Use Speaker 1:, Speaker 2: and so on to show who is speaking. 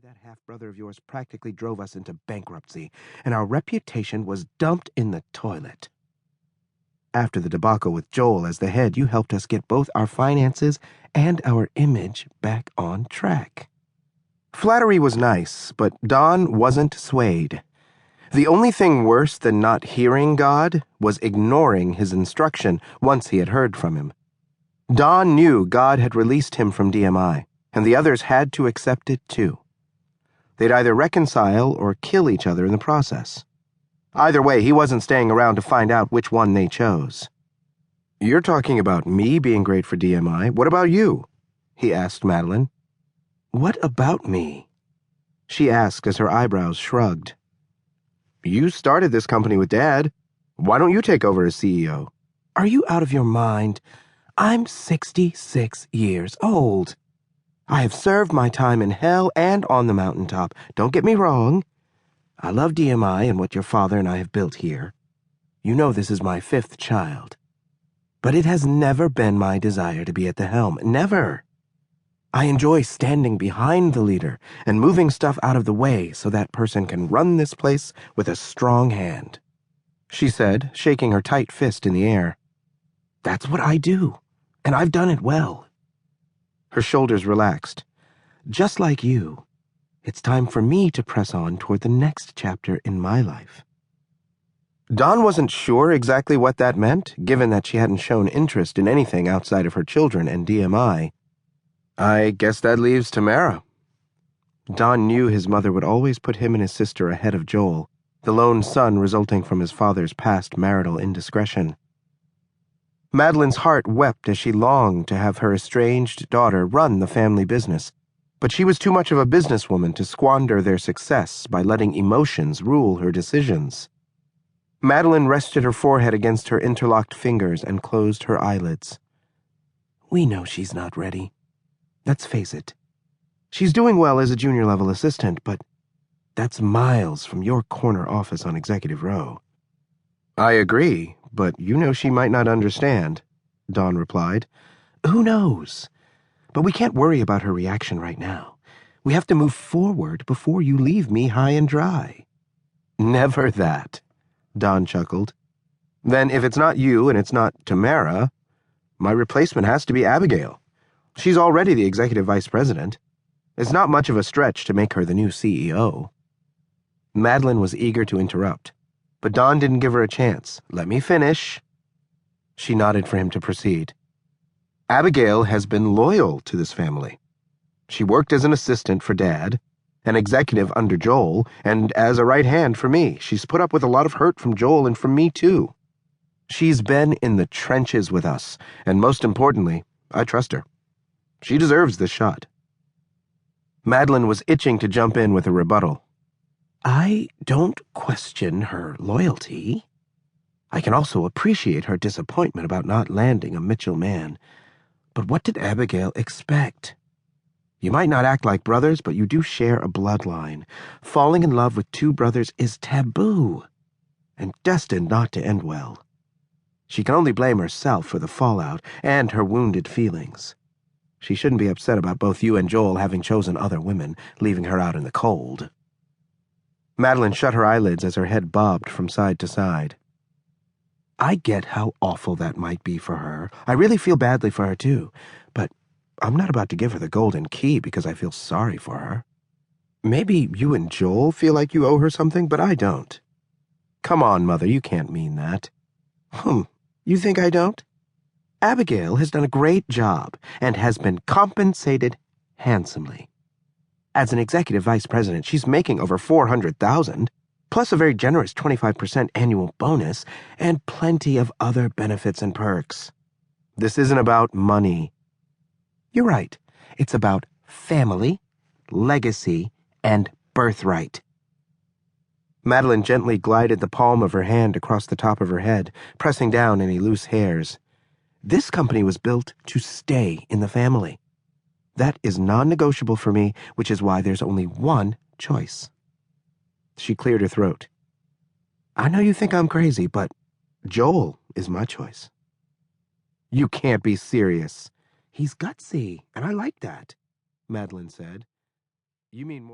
Speaker 1: That half-brother of yours practically drove us into bankruptcy, and our reputation was dumped in the toilet. After the debacle with Joel as the head, you helped us get both our finances and our image back on track. Flattery was nice, but Don wasn't swayed. The only thing worse than not hearing God was ignoring his instruction once he had heard from him. Don knew God had released him from DMI, and the others had to accept it too. They'd either reconcile or kill each other in the process. Either way, he wasn't staying around to find out which one they chose. "You're talking about me being great for DMI. What about you?" he asked Madeline. "What about me?" she asked as her eyebrows shrugged. "You started this company with Dad. Why don't you take over as CEO?" "Are you out of your mind? I'm 66 years old. I have served my time in hell and on the mountaintop. Don't get me wrong. I love DMI and what your father and I have built here. You know this is my 5th child. But it has never been my desire to be at the helm. Never. I enjoy standing behind the leader and moving stuff out of the way so that person can run this place with a strong hand," she said, shaking her tight fist in the air. "That's what I do, and I've done it well." Her shoulders relaxed. "Just like you, it's time for me to press on toward the next chapter in my life." Dawn wasn't sure exactly what that meant, given that she hadn't shown interest in anything outside of her children and DMI. "I guess that leaves Tamara." Dawn knew his mother would always put him and his sister ahead of Joel, the lone son resulting from his father's past marital indiscretion. Madeline's heart wept as she longed to have her estranged daughter run the family business, but she was too much of a businesswoman to squander their success by letting emotions rule her decisions. Madeline rested her forehead against her interlocked fingers and closed her eyelids. "We know she's not ready. Let's face it. She's doing well as a junior-level assistant, but that's miles from your corner office on Executive Row." "I agree, but you know she might not understand," Dawn replied. "Who knows? But we can't worry about her reaction right now. We have to move forward before you leave me high and dry." "Never that," Dawn chuckled. "Then if it's not you and it's not Tamara, my replacement has to be Abigail. She's already the executive vice president. It's not much of a stretch to make her the new CEO." Madeline was eager to interrupt, but Dawn didn't give her a chance. "Let me finish." She nodded for him to proceed. "Abigail has been loyal to this family. She worked as an assistant for Dad, an executive under Joel, and as a right hand for me. She's put up with a lot of hurt from Joel and from me, too. She's been in the trenches with us, and most importantly, I trust her. She deserves this shot." Madeline was itching to jump in with a rebuttal. "I don't question her loyalty. I can also appreciate her disappointment about not landing a Mitchell man. But what did Abigail expect? You might not act like brothers, but you do share a bloodline. Falling in love with 2 brothers is taboo and destined not to end well. She can only blame herself for the fallout and her wounded feelings. She shouldn't be upset about both you and Joel having chosen other women, leaving her out in the cold." Madeline shut her eyelids as her head bobbed from side to side. "I get how awful that might be for her. I really feel badly for her, too. But I'm not about to give her the golden key because I feel sorry for her. Maybe you and Joel feel like you owe her something, but I don't." "Come on, Mother, you can't mean that." You think I don't? Abigail has done a great job and has been compensated handsomely. As an executive vice president, she's making over $400,000, plus a very generous 25% annual bonus, and plenty of other benefits and perks. This isn't about money. You're right. It's about family, legacy, and birthright. Madeline gently glided the palm of her hand across the top of her head, pressing down any loose hairs. This company was built to stay in the family. That is non-negotiable for me, which is why there's only one choice. She cleared her throat. I know you think I'm crazy, but Joel is my choice. You can't be serious. He's gutsy, and I like that, Madeline said. You mean more?